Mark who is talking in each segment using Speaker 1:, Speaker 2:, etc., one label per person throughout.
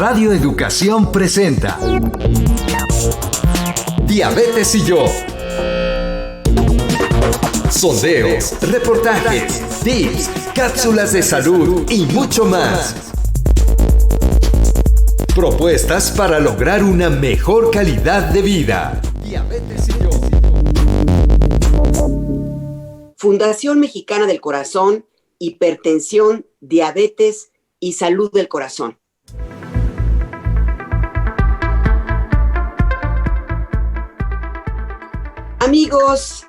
Speaker 1: Radio Educación presenta Diabetes y yo. Sondeos, reportajes, tips, cápsulas de salud y mucho más. Propuestas para lograr una mejor calidad de vida. Diabetes y yo.
Speaker 2: Fundación Mexicana del Corazón, hipertensión, diabetes y salud del corazón. Amigos,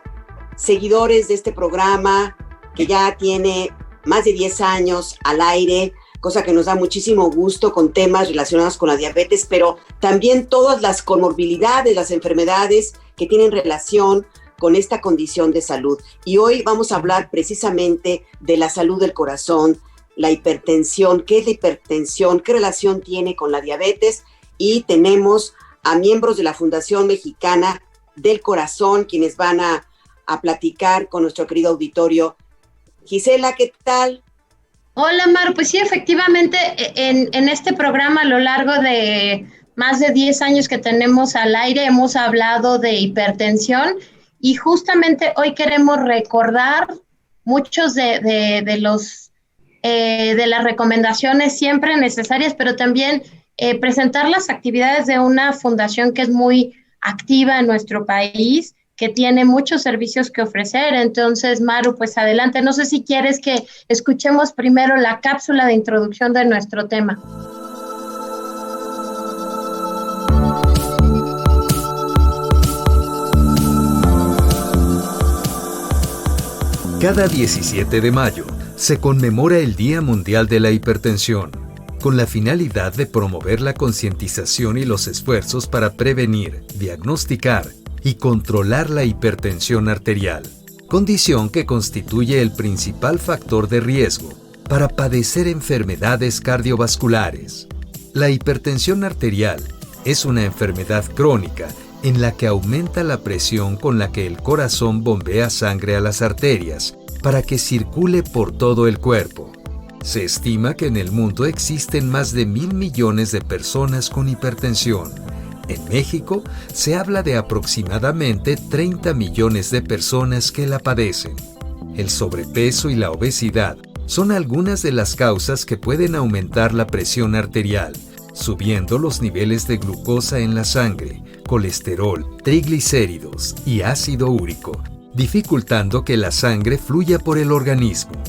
Speaker 2: seguidores de este programa que ya tiene más de 10 años al aire, cosa que nos da muchísimo gusto con temas relacionados con la diabetes, pero también todas las comorbilidades, las enfermedades que tienen relación con esta condición de salud. Y hoy vamos a hablar precisamente de la salud del corazón, la hipertensión, qué es la hipertensión, qué relación tiene con la diabetes, y tenemos a miembros de la Fundación Mexicana del Corazón, quienes van a platicar con nuestro querido auditorio. Gisela, ¿qué tal?
Speaker 3: Hola, Mar. Pues sí, efectivamente, en este programa a lo largo de más de 10 años que tenemos al aire hemos hablado de hipertensión y justamente hoy queremos recordar muchos de las recomendaciones siempre necesarias, pero también presentar las actividades de una fundación que es muy activa en nuestro país, que tiene muchos servicios que ofrecer. Entonces, Maru, pues adelante. No sé si quieres que escuchemos primero la cápsula de introducción de nuestro tema.
Speaker 1: Cada 17 de mayo se conmemora el Día Mundial de la Hipertensión, con la finalidad de promover la concientización y los esfuerzos para prevenir, diagnosticar y controlar la hipertensión arterial, condición que constituye el principal factor de riesgo para padecer enfermedades cardiovasculares. La hipertensión arterial es una enfermedad crónica en la que aumenta la presión con la que el corazón bombea sangre a las arterias para que circule por todo el cuerpo. Se estima que en el mundo existen más de 1,000 millones de personas con hipertensión. En México se habla de aproximadamente 30 millones de personas que la padecen. El sobrepeso y la obesidad son algunas de las causas que pueden aumentar la presión arterial, subiendo los niveles de glucosa en la sangre, colesterol, triglicéridos y ácido úrico, dificultando que la sangre fluya por el organismo.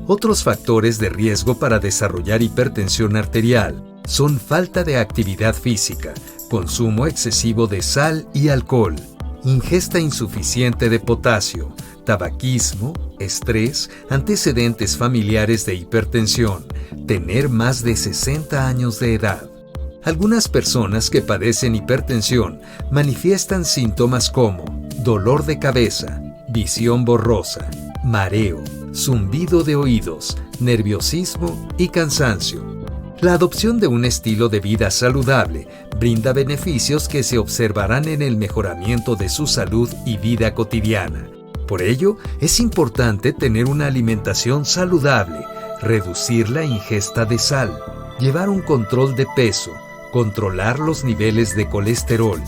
Speaker 1: Otros factores de riesgo para desarrollar hipertensión arterial son falta de actividad física, consumo excesivo de sal y alcohol, ingesta insuficiente de potasio, tabaquismo, estrés, antecedentes familiares de hipertensión, tener más de 60 años de edad. Algunas personas que padecen hipertensión manifiestan síntomas como dolor de cabeza, visión borrosa, mareo, zumbido de oídos, nerviosismo y cansancio. La adopción de un estilo de vida saludable brinda beneficios que se observarán en el mejoramiento de su salud y vida cotidiana. Por ello, es importante tener una alimentación saludable, reducir la ingesta de sal, llevar un control de peso, controlar los niveles de colesterol,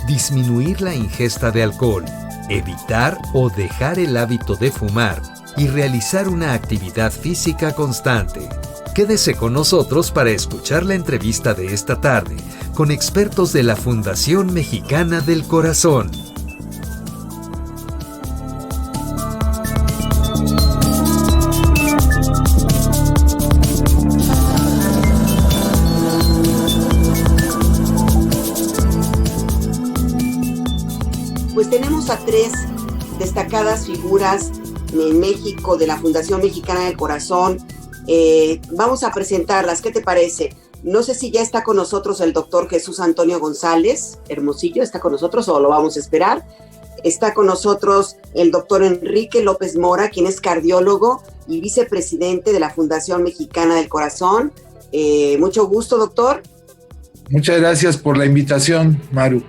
Speaker 1: disminuir la ingesta de alcohol, evitar o dejar el hábito de fumar y realizar una actividad física constante. Quédese con nosotros para escuchar la entrevista de esta tarde con expertos de la Fundación Mexicana del Corazón.
Speaker 2: Pues tenemos a 3 destacadas figuras en México de la Fundación Mexicana del Corazón. Vamos a presentarlas, ¿qué te parece? No sé si ya está con nosotros el doctor Jesús Antonio González Hermosillo, ¿está con nosotros o lo vamos a esperar? Está con nosotros el doctor Enrique López Mora, quien es cardiólogo y vicepresidente de la Fundación Mexicana del Corazón. Mucho gusto, doctor.
Speaker 4: Muchas gracias por la invitación, Maru.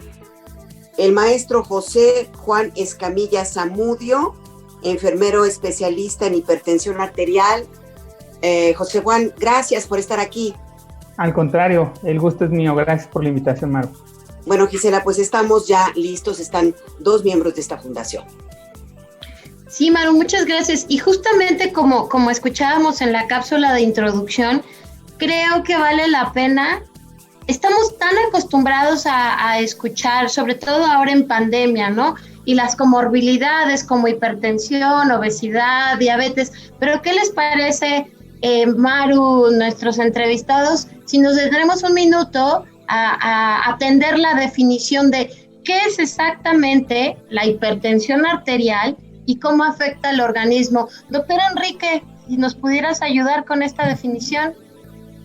Speaker 2: El maestro José Juan Escamilla Zamudio, enfermero especialista en hipertensión arterial. José Juan, gracias por estar aquí.
Speaker 5: Al contrario, el gusto es mío. Gracias por la invitación, Maru.
Speaker 2: Bueno, Gisela, pues estamos ya listos, están 2 miembros de esta fundación.
Speaker 3: Sí, Maru, muchas gracias. Y justamente como escuchábamos en la cápsula de introducción, creo que vale la pena. Estamos tan acostumbrados a escuchar, sobre todo ahora en pandemia, ¿no? Y las comorbilidades como hipertensión, obesidad, diabetes. Pero ¿qué les parece, Maru, nuestros entrevistados, si nos detenemos un minuto a atender la definición de qué es exactamente la hipertensión arterial y cómo afecta al organismo? Doctor Enrique, si nos pudieras ayudar con esta definición.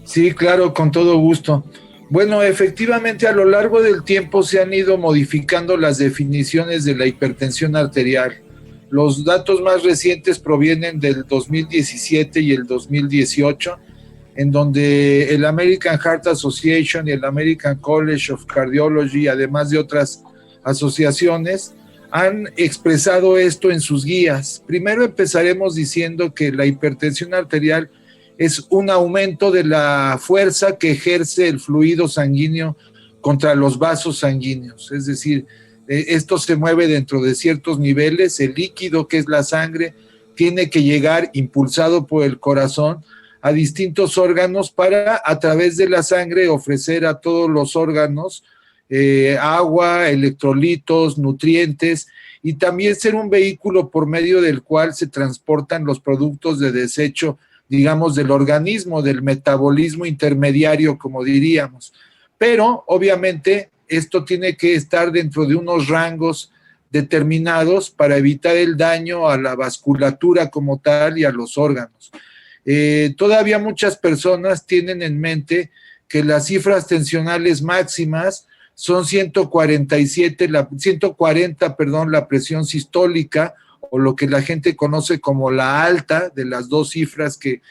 Speaker 4: Sí, claro, con todo gusto. Bueno, efectivamente a lo largo del tiempo se han ido modificando las definiciones de la hipertensión arterial. Los datos más recientes provienen del 2017 y el 2018, en donde el American Heart Association y el American College of Cardiology, además de otras asociaciones, han expresado esto en sus guías. Primero empezaremos diciendo que la hipertensión arterial es un aumento de la fuerza que ejerce el fluido sanguíneo contra los vasos sanguíneos. Es decir, esto se mueve dentro de ciertos niveles. El líquido, que es la sangre, tiene que llegar impulsado por el corazón a distintos órganos para, a través de la sangre, ofrecer a todos los órganos agua, electrolitos, nutrientes, y también ser un vehículo por medio del cual se transportan los productos de desecho, digamos, del organismo, del metabolismo intermediario, como diríamos. Pero, obviamente, esto tiene que estar dentro de unos rangos determinados para evitar el daño a la vasculatura como tal y a los órganos. Todavía muchas personas tienen en mente que las cifras tensionales máximas son 140, la presión sistólica, o lo que la gente conoce como la alta de las 2 cifras que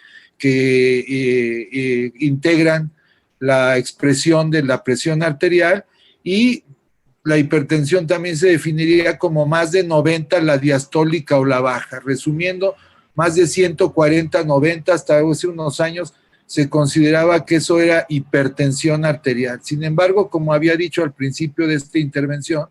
Speaker 4: integran la expresión de la presión arterial, y la hipertensión también se definiría como más de 90 la diastólica o la baja. Resumiendo, más de 140, 90, hasta hace unos años se consideraba que eso era hipertensión arterial. Sin embargo, como había dicho al principio de esta intervención,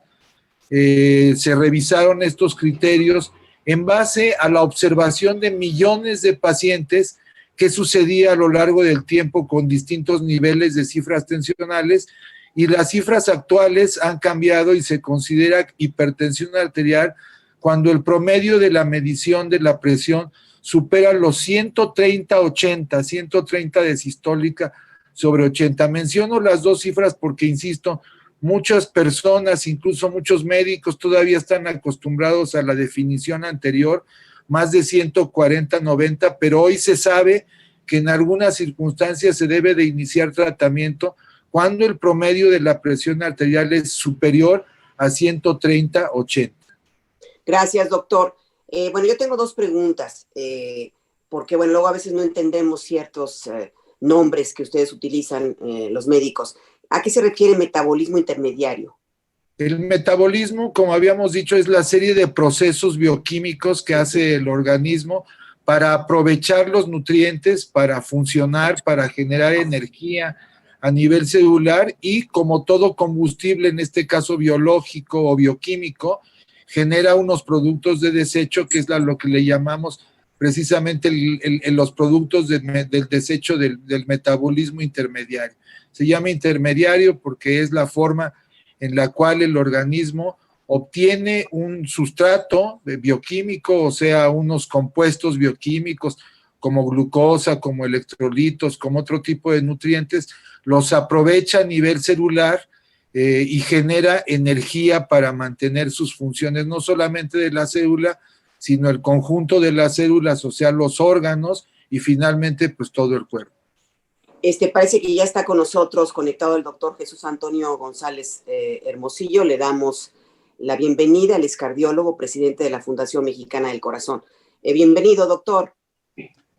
Speaker 4: se revisaron estos criterios en base a la observación de millones de pacientes que sucedía a lo largo del tiempo con distintos niveles de cifras tensionales, y las cifras actuales han cambiado y se considera hipertensión arterial cuando el promedio de la medición de la presión supera los 130/80, 130 de sistólica sobre 80. Menciono las 2 cifras porque, insisto, muchas personas, incluso muchos médicos, todavía están acostumbrados a la definición anterior, más de 140/90, pero hoy se sabe que en algunas circunstancias se debe de iniciar tratamiento cuando el promedio de la presión arterial es superior a 130/80.
Speaker 2: Gracias, doctor. Bueno, yo tengo 2 preguntas, porque bueno, luego a veces no entendemos ciertos nombres que ustedes utilizan, los médicos. ¿A qué se refiere metabolismo intermediario?
Speaker 4: El metabolismo, como habíamos dicho, es la serie de procesos bioquímicos que hace el organismo para aprovechar los nutrientes, para funcionar, para generar energía a nivel celular, y como todo combustible, en este caso biológico o bioquímico, genera unos productos de desecho, que es lo que le llamamos precisamente los productos del desecho del metabolismo intermediario. Se llama intermediario porque es la forma en la cual el organismo obtiene un sustrato bioquímico, o sea, unos compuestos bioquímicos como glucosa, como electrolitos, como otro tipo de nutrientes, los aprovecha a nivel celular y genera energía para mantener sus funciones, no solamente de la célula, sino el conjunto de las células, o sea, los órganos, y finalmente, pues todo el cuerpo.
Speaker 2: Parece que ya está con nosotros conectado el doctor Jesús Antonio González Hermosillo. Le damos la bienvenida. Él es cardiólogo, presidente de la Fundación Mexicana del Corazón. Bienvenido, doctor.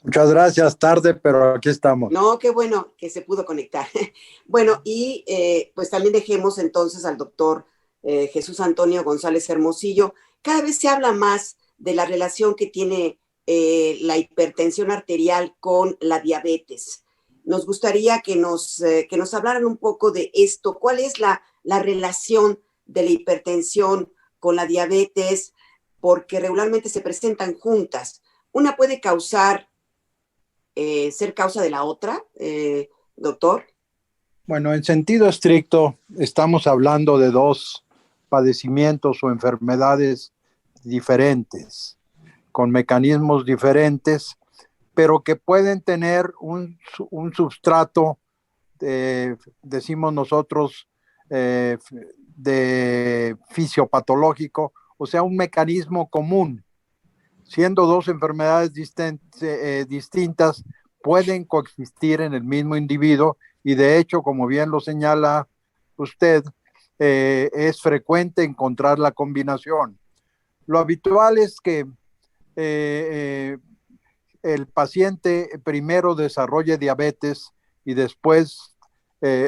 Speaker 6: Muchas gracias, tarde, pero aquí estamos.
Speaker 2: No, qué bueno que se pudo conectar. Bueno, y pues también dejemos entonces al doctor Jesús Antonio González Hermosillo. Cada vez se habla más de la relación que tiene la hipertensión arterial con la diabetes. nos gustaría que nos hablaran un poco de esto. ¿Cuál es la relación de la hipertensión con la diabetes? Porque regularmente se presentan juntas. Una puede ser causa de la otra, doctor.
Speaker 6: Bueno, en sentido estricto, estamos hablando de dos padecimientos o enfermedades diferentes, con mecanismos diferentes, pero que pueden tener un substrato, decimos nosotros, de fisiopatológico, o sea, un mecanismo común. Siendo dos enfermedades distintas, pueden coexistir en el mismo individuo y de hecho, como bien lo señala usted, es frecuente encontrar la combinación. Lo habitual es que el paciente primero desarrolle diabetes y después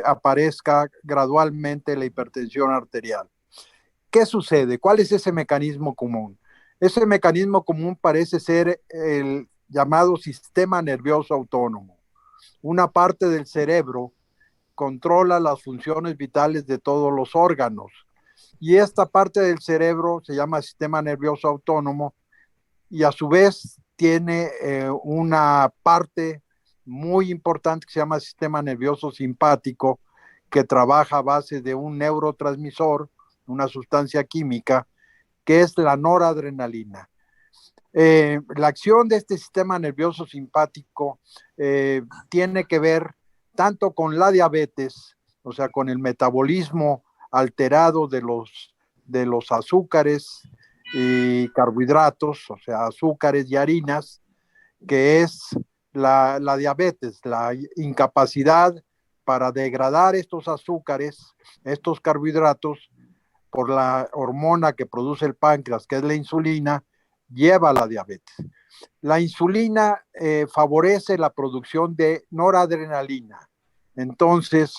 Speaker 6: aparezca gradualmente la hipertensión arterial. ¿Qué sucede? ¿Cuál es ese mecanismo común? Ese mecanismo común parece ser el llamado sistema nervioso autónomo. Una parte del cerebro controla las funciones vitales de todos los órganos y esta parte del cerebro se llama sistema nervioso autónomo y a su vez tiene una parte muy importante que se llama sistema nervioso simpático, que trabaja a base de un neurotransmisor, una sustancia química, que es la noradrenalina. La acción de este sistema nervioso simpático tiene que ver tanto con la diabetes, o sea, con el metabolismo alterado de los azúcares y carbohidratos, o sea, azúcares y harinas, que es la diabetes, la incapacidad para degradar estos azúcares, estos carbohidratos, por la hormona que produce el páncreas, que es la insulina, lleva a la diabetes. La insulina favorece la producción de noradrenalina. Entonces,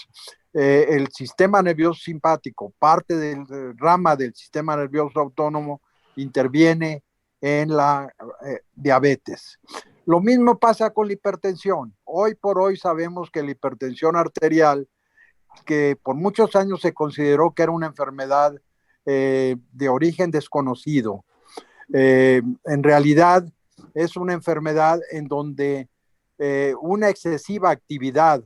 Speaker 6: el sistema nervioso simpático, parte del rama del sistema nervioso autónomo, interviene en la diabetes. Lo mismo pasa con la hipertensión. Hoy por hoy sabemos que la hipertensión arterial, que por muchos años se consideró que era una enfermedad de origen desconocido, en realidad es una enfermedad en donde una excesiva actividad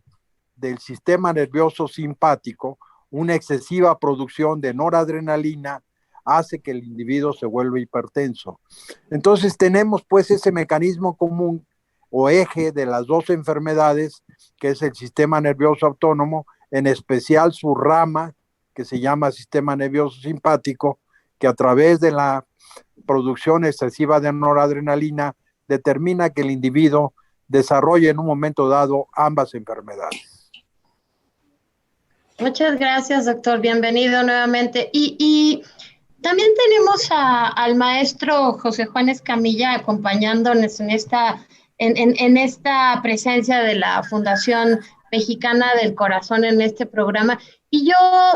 Speaker 6: del sistema nervioso simpático, una excesiva producción de noradrenalina, hace que el individuo se vuelva hipertenso. Entonces tenemos pues ese mecanismo común o eje de las dos enfermedades, que es el sistema nervioso autónomo, en especial su rama, que se llama sistema nervioso simpático, que a través de la producción excesiva de noradrenalina determina que el individuo desarrolle en un momento dado ambas enfermedades.
Speaker 3: Muchas gracias, doctor. Bienvenido nuevamente. Y también tenemos al maestro José Juan Escamilla acompañándonos en esta presencia de la Fundación Mexicana del Corazón en este programa. Y yo,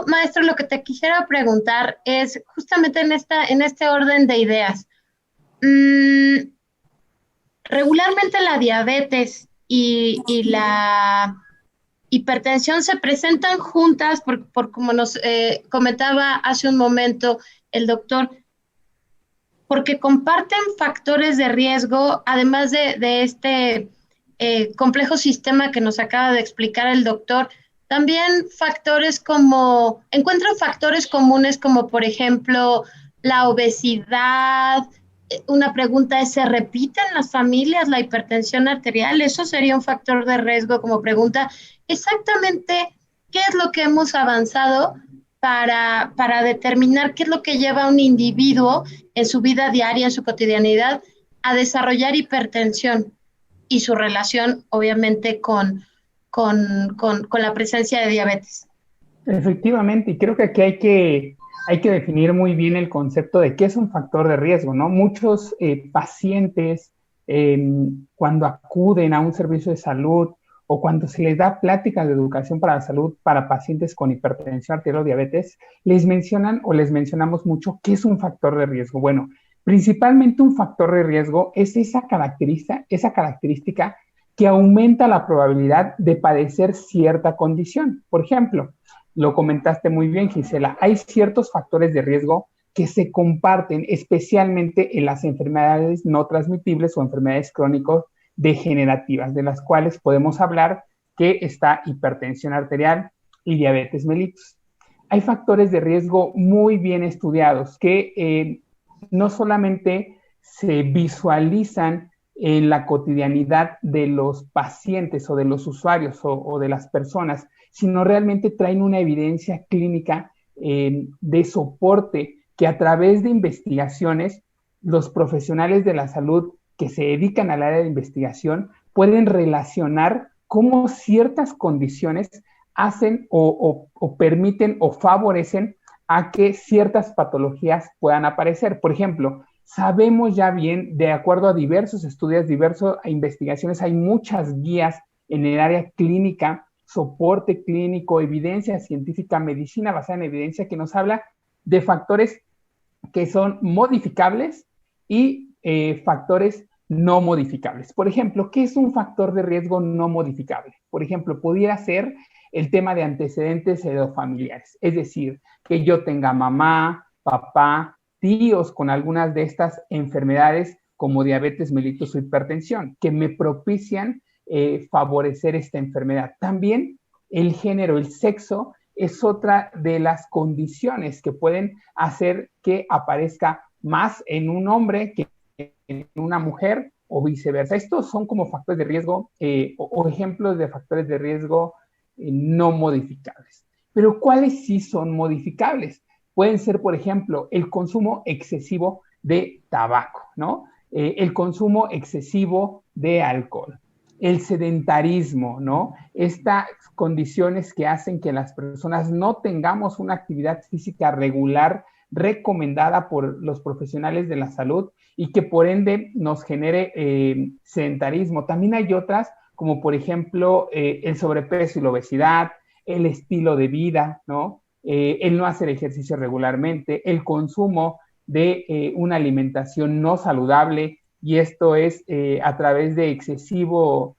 Speaker 3: maestro, lo que te quisiera preguntar es justamente en este orden de ideas. Regularmente la diabetes y la hipertensión se presentan juntas por como nos comentaba hace un momento el doctor, porque comparten factores de riesgo, además de este complejo sistema que nos acaba de explicar el doctor. También encuentran factores comunes como por ejemplo la obesidad. Una pregunta es, ¿se repite en las familias la hipertensión arterial? Eso sería un factor de riesgo como pregunta. Exactamente, ¿qué es lo que hemos avanzado para determinar qué es lo que lleva a un individuo en su vida diaria, en su cotidianidad, a desarrollar hipertensión y su relación, obviamente, con la presencia de diabetes?
Speaker 5: Efectivamente, y creo que aquí hay que definir muy bien el concepto de qué es un factor de riesgo, ¿no? Muchos pacientes, cuando acuden a un servicio de salud o cuando se les da pláticas de educación para la salud para pacientes con hipertensión arterial o diabetes, les mencionamos mucho qué es un factor de riesgo. Bueno, principalmente un factor de riesgo es esa característica que aumenta la probabilidad de padecer cierta condición. Por ejemplo, lo comentaste muy bien, Gisela, hay ciertos factores de riesgo que se comparten especialmente en las enfermedades no transmitibles o enfermedades crónicas degenerativas, de las cuales podemos hablar que está hipertensión arterial y diabetes mellitus. Hay factores de riesgo muy bien estudiados que no solamente se visualizan en la cotidianidad de los pacientes o de los usuarios o de las personas, sino realmente traen una evidencia clínica de soporte que a través de investigaciones los profesionales de la salud que se dedican al área de investigación pueden relacionar cómo ciertas condiciones hacen o permiten o favorecen a que ciertas patologías puedan aparecer. Por ejemplo, sabemos ya bien, de acuerdo a diversos estudios, diversas investigaciones, hay muchas guías en el área clínica, soporte clínico, evidencia científica, medicina basada en evidencia, que nos habla de factores que son modificables y factores no modificables. Por ejemplo, ¿qué es un factor de riesgo no modificable? Por ejemplo, pudiera ser el tema de antecedentes heredofamiliares, es decir, que yo tenga mamá, papá, tíos con algunas de estas enfermedades como diabetes mellitus o hipertensión, que me propician favorecer esta enfermedad. También el género, el sexo, es otra de las condiciones que pueden hacer que aparezca más en un hombre que en una mujer o viceversa. Estos son como factores de riesgo o ejemplos de factores de riesgo no modificables. Pero ¿cuáles sí son modificables? Pueden ser, por ejemplo, el consumo excesivo de tabaco, ¿no? El consumo excesivo de alcohol, el sedentarismo, ¿no? Estas condiciones que hacen que las personas no tengamos una actividad física regular recomendada por los profesionales de la salud y que por ende nos genere sedentarismo. También hay otras, como por ejemplo el sobrepeso y la obesidad, el estilo de vida, ¿no? El no hacer ejercicio regularmente, el consumo de una alimentación no saludable, y esto es a través de excesivo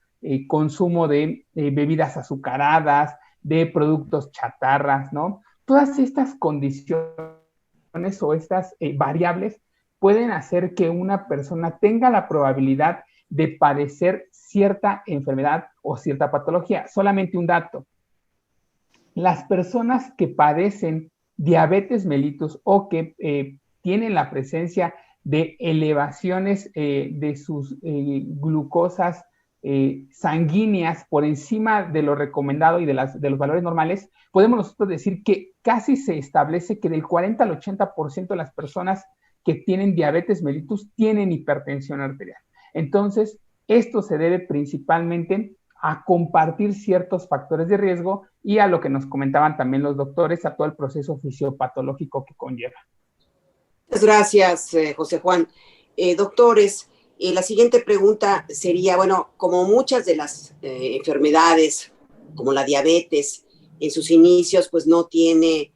Speaker 5: consumo de bebidas azucaradas, de productos chatarras, ¿no? Todas estas condiciones o estas variables pueden hacer que una persona tenga la probabilidad de padecer cierta enfermedad o cierta patología. Solamente un dato. Las personas que padecen diabetes mellitus o que tienen la presencia de elevaciones de sus glucosas sanguíneas por encima de lo recomendado y de los valores normales, podemos nosotros decir que casi se establece que del 40 al 80% de las personas que tienen diabetes mellitus tienen hipertensión arterial. Entonces, esto se debe principalmente a compartir ciertos factores de riesgo y a lo que nos comentaban también los doctores, a todo el proceso fisiopatológico que conlleva.
Speaker 2: Muchas gracias, José Juan. Doctores, la siguiente pregunta sería, bueno, como muchas de las enfermedades, como la diabetes, en sus inicios, pues no tiene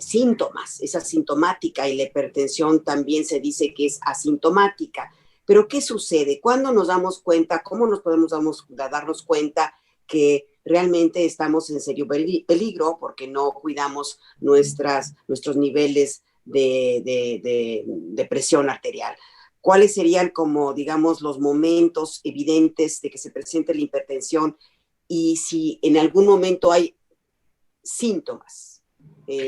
Speaker 2: síntomas, es asintomática, y la hipertensión también se dice que es asintomática. Pero ¿qué sucede? ¿Cuándo nos damos cuenta? ¿Cómo nos podemos darnos cuenta que realmente estamos en serio peligro porque no cuidamos nuestros niveles de presión arterial? ¿Cuáles serían como, digamos, los momentos evidentes de que se presente la hipertensión y si en algún momento hay síntomas?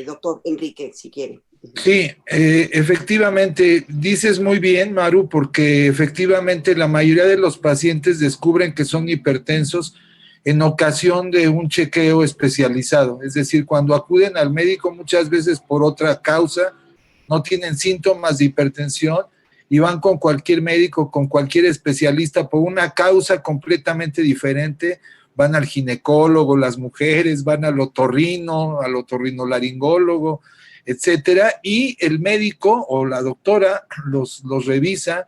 Speaker 2: Doctor Enrique, si quiere.
Speaker 4: Sí, efectivamente, dices muy bien, Maru, porque efectivamente la mayoría de los pacientes descubren que son hipertensos en ocasión de un chequeo especializado, es decir, cuando acuden al médico muchas veces por otra causa, no tienen síntomas de hipertensión y van con cualquier médico, con cualquier especialista por una causa completamente diferente, van al ginecólogo, las mujeres, van al otorrinolaringólogo, etcétera, y el médico o la doctora los revisa,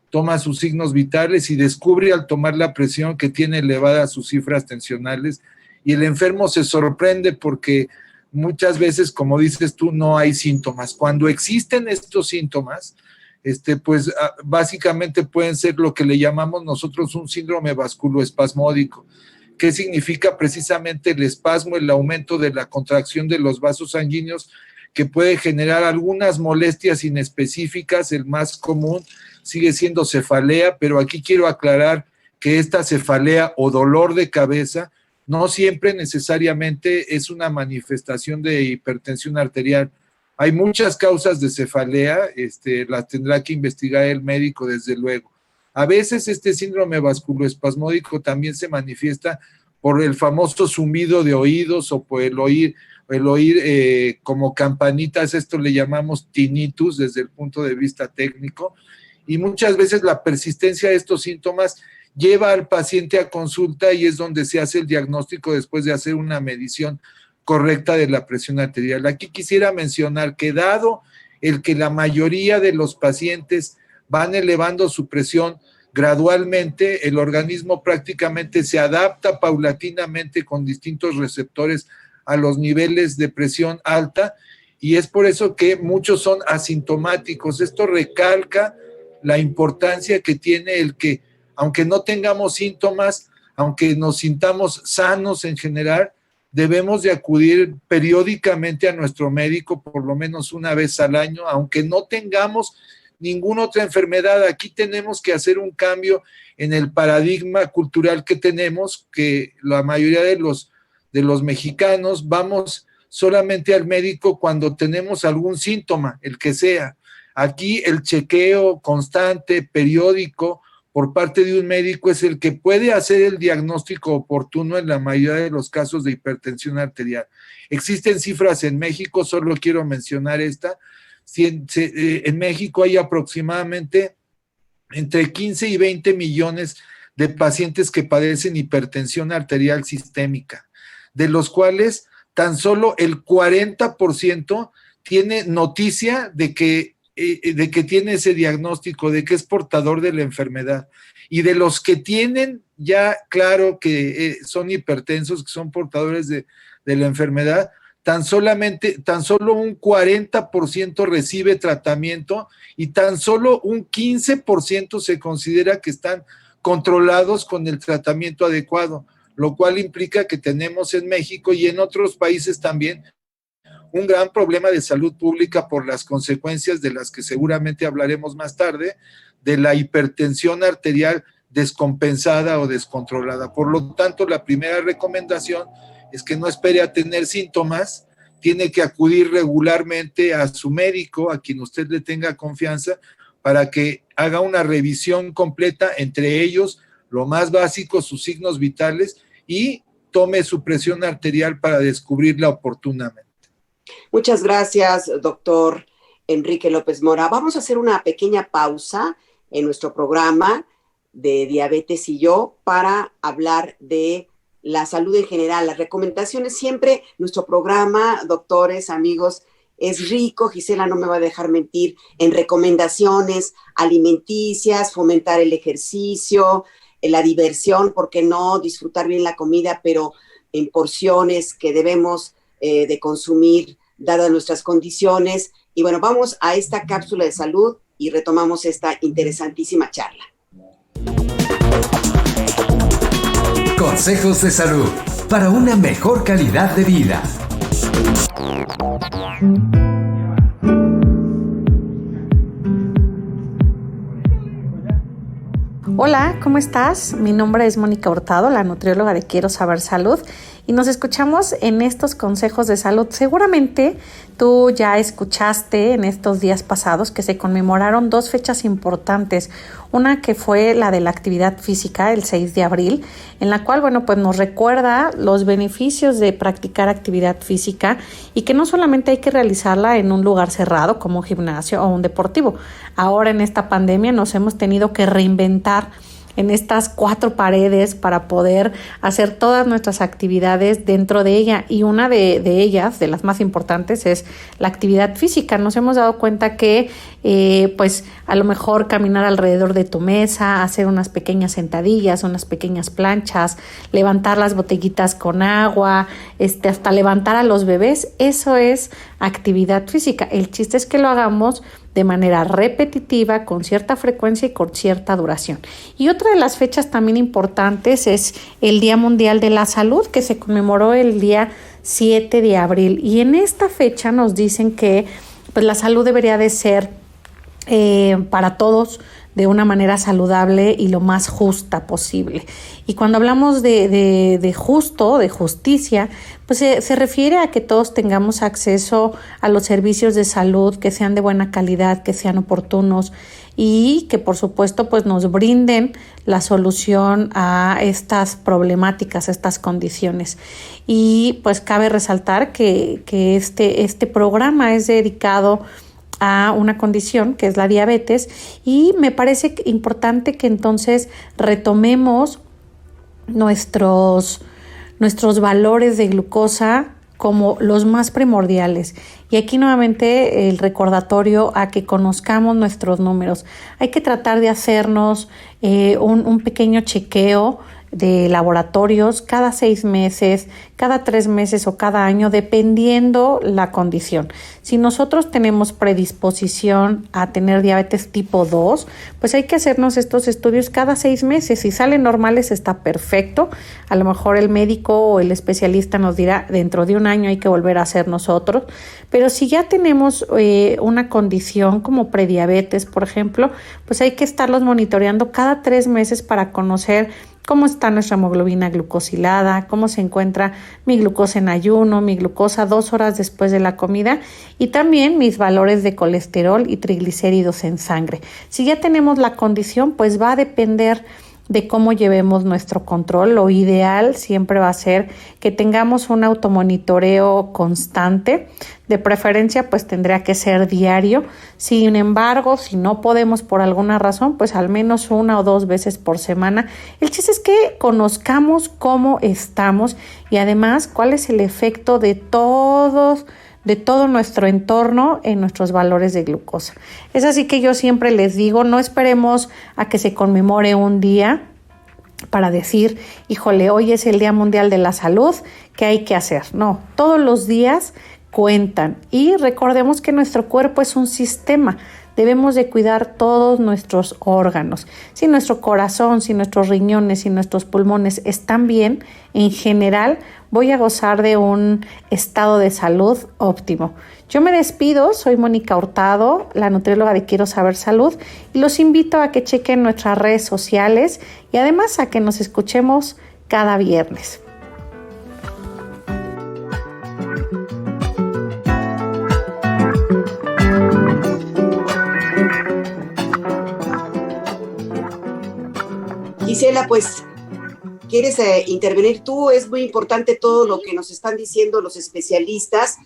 Speaker 4: toma sus signos vitales y descubre al tomar la presión que tiene elevadas sus cifras tensionales, y el enfermo se sorprende porque muchas veces, como dices tú, no hay síntomas. Cuando existen estos síntomas, pues básicamente pueden ser lo que le llamamos nosotros un síndrome vasculoespasmódico. ¿Qué significa precisamente el espasmo, el aumento de la contracción de los vasos sanguíneos, que puede generar algunas molestias inespecíficas? El más común sigue siendo cefalea, pero aquí quiero aclarar que esta cefalea o dolor de cabeza no siempre necesariamente es una manifestación de hipertensión arterial. Hay muchas causas de cefalea, las tendrá que investigar el médico, desde luego. A veces este síndrome vasculoespasmódico también se manifiesta por el famoso zumbido de oídos o por el oír como campanitas. Esto le llamamos tinnitus desde el punto de vista técnico, y muchas veces la persistencia de estos síntomas lleva al paciente a consulta, y es donde se hace el diagnóstico después de hacer una medición correcta de la presión arterial. Aquí quisiera mencionar que, dado el que la mayoría de los pacientes van elevando su presión gradualmente, el organismo prácticamente se adapta paulatinamente con distintos receptores a los niveles de presión alta, y es por eso que muchos son asintomáticos. Esto recalca la importancia que tiene el que, aunque no tengamos síntomas, aunque nos sintamos sanos en general, debemos de acudir periódicamente a nuestro médico, por lo menos una vez al año, aunque no tengamos ninguna otra enfermedad. Aquí tenemos que hacer un cambio en el paradigma cultural que tenemos, que la mayoría de los mexicanos vamos solamente al médico cuando tenemos algún síntoma, el que sea. Aquí el chequeo constante, periódico, por parte de un médico es el que puede hacer el diagnóstico oportuno en la mayoría de los casos de hipertensión arterial. Existen cifras en México, solo quiero mencionar esta. En México hay aproximadamente entre 15 y 20 millones de pacientes que padecen hipertensión arterial sistémica, de los cuales tan solo el 40% tiene noticia de que tiene ese diagnóstico, de que es portador de la enfermedad. Y de los que tienen ya claro que son hipertensos, que son portadores de la enfermedad, tan solo un 40% recibe tratamiento, y tan solo un 15% se considera que están controlados con el tratamiento adecuado, lo cual implica que tenemos en México y en otros países también un gran problema de salud pública por las consecuencias de las que seguramente hablaremos más tarde, de la hipertensión arterial descompensada o descontrolada. Por lo tanto, la primera recomendación es que no espere a tener síntomas, tiene que acudir regularmente a su médico, a quien usted le tenga confianza, para que haga una revisión completa, entre ellos lo más básico, sus signos vitales, y tome su presión arterial para descubrirla oportunamente.
Speaker 2: Muchas gracias, doctor Enrique López Mora. Vamos a hacer una pequeña pausa en nuestro programa de Diabetes y Yo para hablar de la salud en general, las recomendaciones. Siempre nuestro programa, doctores, amigos, es rico, Gisela no me va a dejar mentir, en recomendaciones alimenticias, fomentar el ejercicio, la diversión, ¿por qué no? Disfrutar bien la comida, pero en porciones que debemos de consumir dadas nuestras condiciones. Y bueno, vamos a esta cápsula de salud y retomamos esta interesantísima charla.
Speaker 1: Consejos de salud para una mejor calidad de vida.
Speaker 7: Hola, ¿cómo estás? Mi nombre es Mónica Hurtado, la nutrióloga de Quiero Saber Salud, y nos escuchamos en estos consejos de salud. Seguramente tú ya escuchaste en estos días pasados que se conmemoraron dos fechas importantes. Una que fue la de la actividad física, el 6 de abril, en la cual, pues nos recuerda los beneficios de practicar actividad física y que no solamente hay que realizarla en un lugar cerrado como un gimnasio o un deportivo. Ahora en esta pandemia nos hemos tenido que reinventar en estas 4 paredes para poder hacer todas nuestras actividades dentro de ella, y una de ellas, de las más importantes, es la actividad física. Nos hemos dado cuenta que pues a lo mejor caminar alrededor de tu mesa, hacer unas pequeñas sentadillas, unas pequeñas planchas, levantar las botellitas con agua, hasta levantar a los bebés, eso es actividad física. El chiste es que lo hagamos de manera repetitiva, con cierta frecuencia y con cierta duración. Y otra de las fechas también importantes es el Día Mundial de la Salud, que se conmemoró el día 7 de abril. Y en esta fecha nos dicen que pues, la salud debería de ser para todos de una manera saludable y lo más justa posible. Y cuando hablamos de justo, de justicia, pues se refiere a que todos tengamos acceso a los servicios de salud que sean de buena calidad, que sean oportunos y que por supuesto pues nos brinden la solución a estas problemáticas, a estas condiciones. Y pues cabe resaltar que este programa es dedicado a una condición que es la diabetes y me parece importante que entonces retomemos nuestros valores de glucosa como los más primordiales. Y aquí nuevamente el recordatorio a que conozcamos nuestros números. Hay que tratar de hacernos un pequeño chequeo de laboratorios cada 6 meses, cada 3 meses o cada año, dependiendo la condición. Si nosotros tenemos predisposición a tener diabetes tipo 2, pues hay que hacernos estos estudios cada 6 meses. Si salen normales está perfecto. A lo mejor el médico o el especialista nos dirá dentro de un año hay que volver a hacer nosotros. Pero si ya tenemos una condición como prediabetes, por ejemplo, pues hay que estarlos monitoreando cada 3 meses para conocer cómo está nuestra hemoglobina glucosilada, cómo se encuentra mi glucosa en ayuno, mi glucosa 2 horas después de la comida y también mis valores de colesterol y triglicéridos en sangre. Si ya tenemos la condición, pues va a depender de cómo llevemos nuestro control. Lo ideal siempre va a ser que tengamos un automonitoreo constante. De preferencia, pues tendría que ser diario. Sin embargo, si no podemos por alguna razón, pues al menos 1 o 2 veces por semana. El chiste es que conozcamos cómo estamos y además cuál es el efecto de todo nuestro entorno en nuestros valores de glucosa. Es así que yo siempre les digo, no esperemos a que se conmemore un día para decir, híjole, hoy es el Día Mundial de la Salud, ¿qué hay que hacer? No, todos los días cuentan y recordemos que nuestro cuerpo es un sistema. Debemos de cuidar todos nuestros órganos. Si nuestro corazón, si nuestros riñones, si nuestros pulmones están bien, en general voy a gozar de un estado de salud óptimo. Yo me despido, soy Mónica Hurtado, la nutrióloga de Quiero Saber Salud, y los invito a que chequen nuestras redes sociales y además a que nos escuchemos cada viernes.
Speaker 2: Gisela, pues, ¿quieres intervenir tú? Es muy importante todo lo que nos están diciendo los especialistas.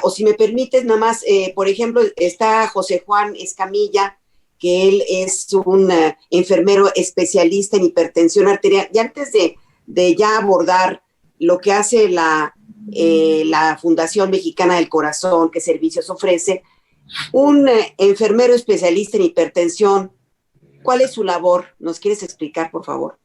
Speaker 2: O si me permites, nada más, por ejemplo, está José Juan Escamilla, que él es un enfermero especialista en hipertensión arterial. Y antes de ya abordar lo que hace la Fundación Mexicana del Corazón, qué servicios ofrece, un enfermero especialista en hipertensión, ¿cuál es su labor? ¿Nos quieres explicar, por favor?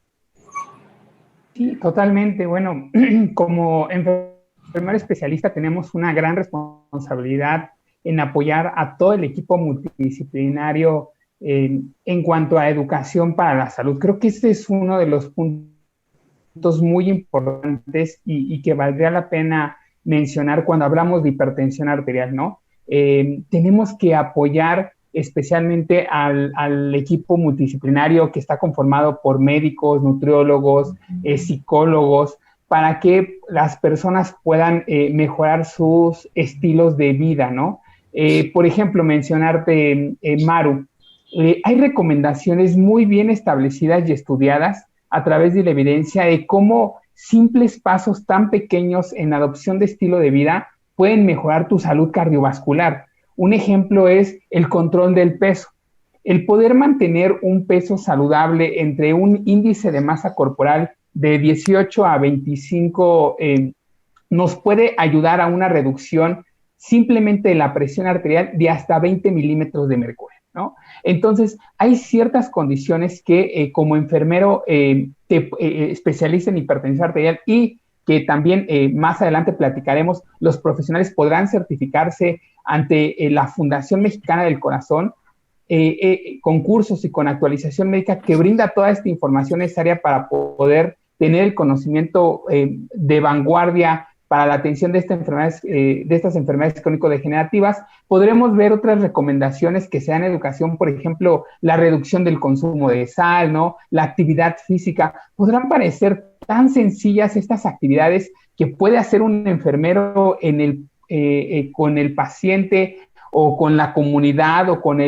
Speaker 5: Sí, totalmente. Bueno, como enfermero especialista tenemos una gran responsabilidad en apoyar a todo el equipo multidisciplinario en cuanto a educación para la salud. Creo que este es uno de los puntos muy importantes y que valdría la pena mencionar cuando hablamos de hipertensión arterial, ¿no? Tenemos que apoyar especialmente al equipo multidisciplinario que está conformado por médicos, nutriólogos, psicólogos, para que las personas puedan mejorar sus estilos de vida, ¿no? Por ejemplo, mencionarte, Maru, hay recomendaciones muy bien establecidas y estudiadas a través de la evidencia de cómo simples pasos tan pequeños en la adopción de estilo de vida pueden mejorar tu salud cardiovascular. Un ejemplo es el control del peso. El poder mantener un peso saludable entre un índice de masa corporal de 18 a 25 nos puede ayudar a una reducción simplemente de la presión arterial de hasta 20 milímetros de mercurio, ¿no? Entonces, hay ciertas condiciones que como enfermero especialista en hipertensión arterial y que también más adelante platicaremos, los profesionales podrán certificarse ante la Fundación Mexicana del Corazón, con cursos y con actualización médica que brinda toda esta información necesaria para poder tener el conocimiento de vanguardia para la atención de estas enfermedades crónico-degenerativas. Podremos ver otras recomendaciones que sean educación, por ejemplo, la reducción del consumo de sal, ¿no? La actividad física. Podrán parecer tan sencillas estas actividades que puede hacer un enfermero con el paciente o con la comunidad o con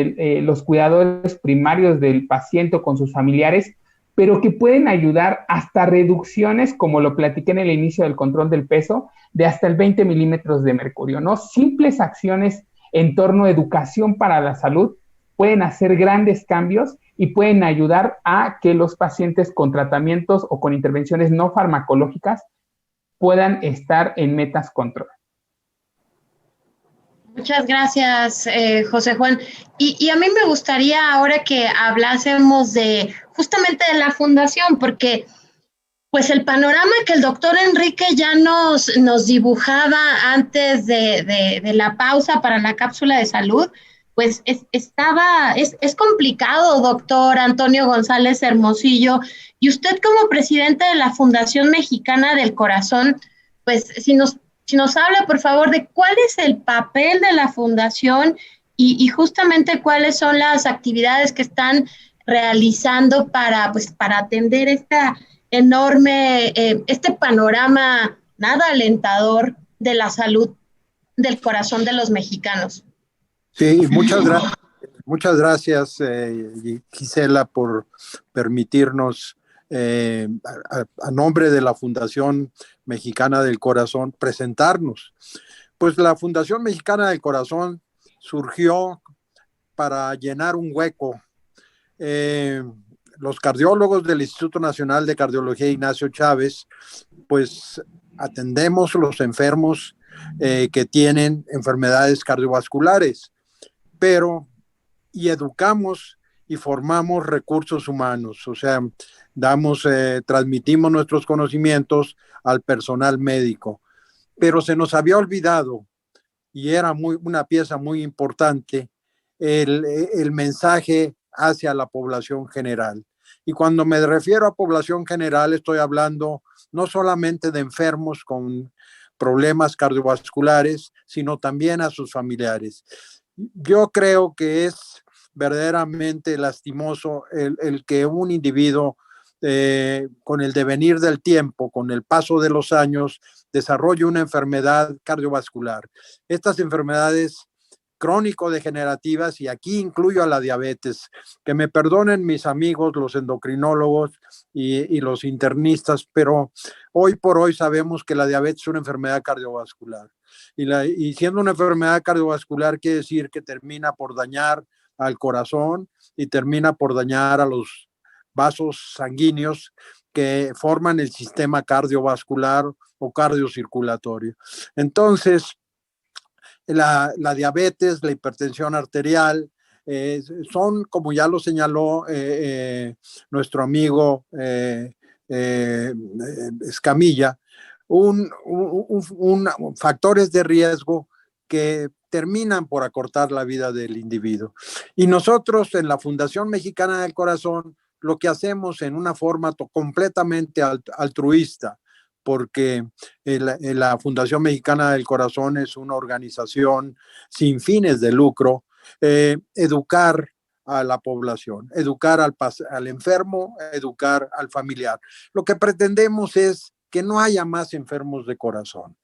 Speaker 5: los cuidadores primarios del paciente o con sus familiares, pero que pueden ayudar hasta reducciones, como lo platiqué en el inicio del control del peso, de hasta el 20 milímetros de mercurio, ¿no? Simples acciones en torno a educación para la salud pueden hacer grandes cambios y pueden ayudar a que los pacientes con tratamientos o con intervenciones no farmacológicas puedan estar en metas control.
Speaker 3: Muchas gracias, José Juan. Y a mí me gustaría ahora que hablásemos justamente de la fundación, porque pues el panorama que el doctor Enrique ya nos dibujaba antes de la pausa para la cápsula de salud, pues es complicado, doctor Antonio González Hermosillo. Y usted como presidente de la Fundación Mexicana del Corazón, pues si nos habla, por favor, de cuál es el papel de la fundación y justamente cuáles son las actividades que están realizando para atender esta enorme, este panorama nada alentador de la salud del corazón de los mexicanos.
Speaker 6: Sí, muchas gracias, Gisela, por permitirnos, a nombre de la Fundación Mexicana del Corazón, presentarnos. Pues la Fundación Mexicana del Corazón surgió para llenar un hueco. Los cardiólogos del Instituto Nacional de Cardiología Ignacio Chávez, pues atendemos los enfermos que tienen enfermedades cardiovasculares, y educamos y formamos recursos humanos, o sea, transmitimos nuestros conocimientos al personal médico, pero se nos había olvidado, y era una pieza muy importante, el mensaje hacia la población general. Y cuando me refiero a población general, estoy hablando no solamente de enfermos con problemas cardiovasculares, sino también a sus familiares. Yo creo que es verdaderamente lastimoso el que un individuo, con el devenir del tiempo, con el paso de los años, desarrolle una enfermedad cardiovascular. Estas enfermedades crónico-degenerativas, y aquí incluyo a la diabetes, que me perdonen mis amigos, los endocrinólogos y los internistas, pero hoy por hoy sabemos que la diabetes es una enfermedad cardiovascular. Y siendo una enfermedad cardiovascular quiere decir que termina por dañar al corazón y termina por dañar a los vasos sanguíneos que forman el sistema cardiovascular o cardiocirculatorio. Entonces, la diabetes, la hipertensión arterial, son, como ya lo señaló nuestro amigo Escamilla, factores de riesgo que terminan por acortar la vida del individuo. Y nosotros en la Fundación Mexicana del Corazón lo que hacemos en una forma completamente altruista, porque la Fundación Mexicana del Corazón es una organización sin fines de lucro, educar a la población, educar al enfermo, educar al familiar. Lo que pretendemos es que no haya más enfermos de corazón.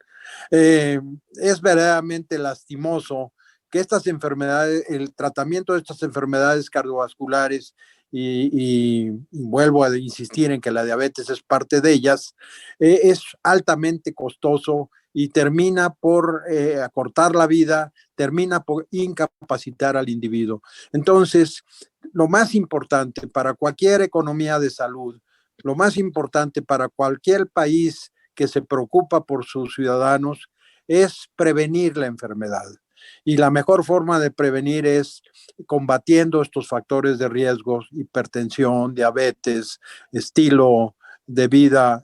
Speaker 6: Es verdaderamente lastimoso que estas enfermedades, el tratamiento de estas enfermedades cardiovasculares, y vuelvo a insistir en que la diabetes es parte de ellas, es altamente costoso y termina por acortar la vida, termina por incapacitar al individuo. Entonces, lo más importante para cualquier economía de salud, lo más importante para cualquier país que se preocupa por sus ciudadanos es prevenir la enfermedad. Y la mejor forma de prevenir es combatiendo estos factores de riesgo: hipertensión, diabetes, estilo de vida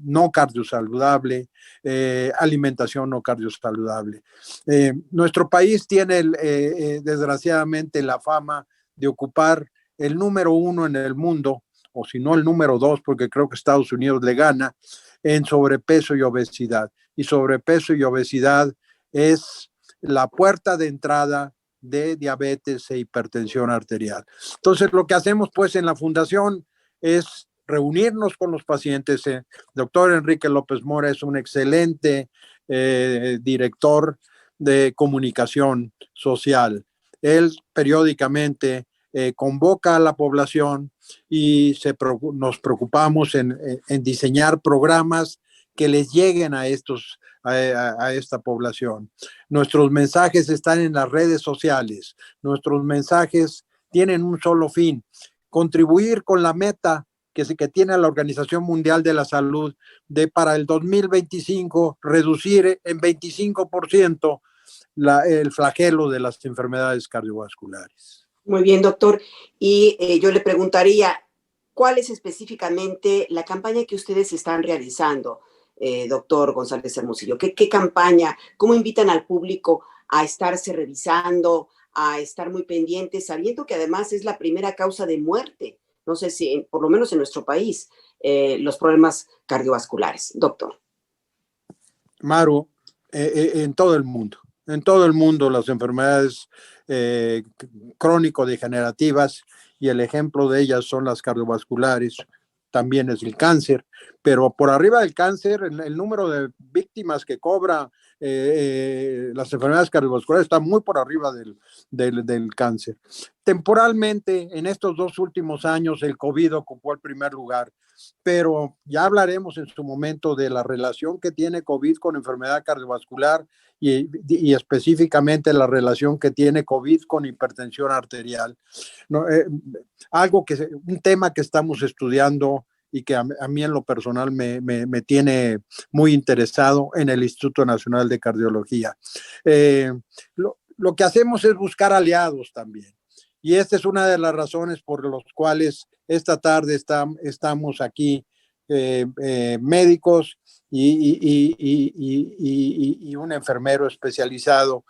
Speaker 6: no cardiosaludable, alimentación no cardiosaludable. Nuestro país tiene desgraciadamente la fama de ocupar el número 1 en el mundo, o si no el número 2, porque creo que Estados Unidos le gana, en sobrepeso y obesidad. Y sobrepeso y obesidad es la puerta de entrada de diabetes e hipertensión arterial. Entonces, lo que hacemos pues en la fundación es reunirnos con los pacientes. Doctor Enrique López Mora es un excelente director de comunicación social. Él periódicamente convoca a la población y nos preocupamos en diseñar programas que les lleguen a esta población. Nuestros mensajes están en las redes sociales. Nuestros mensajes tienen un solo fin: contribuir con la meta que tiene la Organización Mundial de la Salud de para el 2025 reducir en 25% el flagelo de las enfermedades cardiovasculares.
Speaker 2: Muy bien, doctor. Y yo le preguntaría, ¿cuál es específicamente la campaña que ustedes están realizando, doctor González Hermosillo? ¿Qué campaña? ¿Cómo invitan al público a estarse revisando, a estar muy pendientes, sabiendo que además es la primera causa de muerte? No sé si, por lo menos en nuestro país, los problemas cardiovasculares. Doctor.
Speaker 6: Maru, en todo el mundo. En todo el mundo las enfermedades crónico-degenerativas, y el ejemplo de ellas son las cardiovasculares, también es el cáncer, pero por arriba del cáncer, el número de víctimas que cobra las enfermedades cardiovasculares está muy por arriba del cáncer. Temporalmente, en estos 2 últimos años, el COVID ocupó el primer lugar, pero ya hablaremos en su momento de la relación que tiene COVID con enfermedad cardiovascular y específicamente la relación que tiene COVID con hipertensión arterial. No, un tema que estamos estudiando y que a mí en lo personal me tiene muy interesado en el Instituto Nacional de Cardiología. Lo que hacemos es buscar aliados también. Y esta es una de las razones por las cuales esta tarde estamos aquí, médicos y un enfermero especializado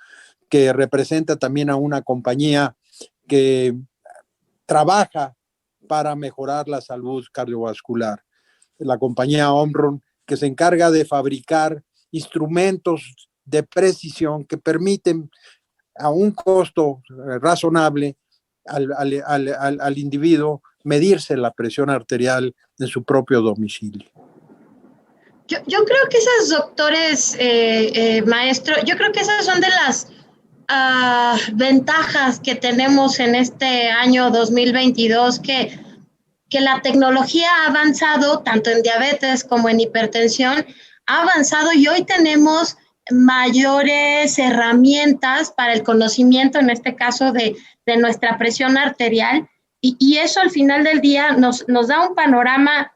Speaker 6: que representa también a una compañía que trabaja para mejorar la salud cardiovascular. La compañía Omron, que se encarga de fabricar instrumentos de precisión que permiten a un costo razonable al individuo medirse la presión arterial en su propio domicilio.
Speaker 3: Yo creo que esas, doctores, maestro, yo creo que esas son de las ventajas que tenemos en este año 2022, que la tecnología ha avanzado tanto en diabetes como en hipertensión, ha avanzado y hoy tenemos mayores herramientas para el conocimiento, en este caso de nuestra presión arterial, y eso al final del día nos da un panorama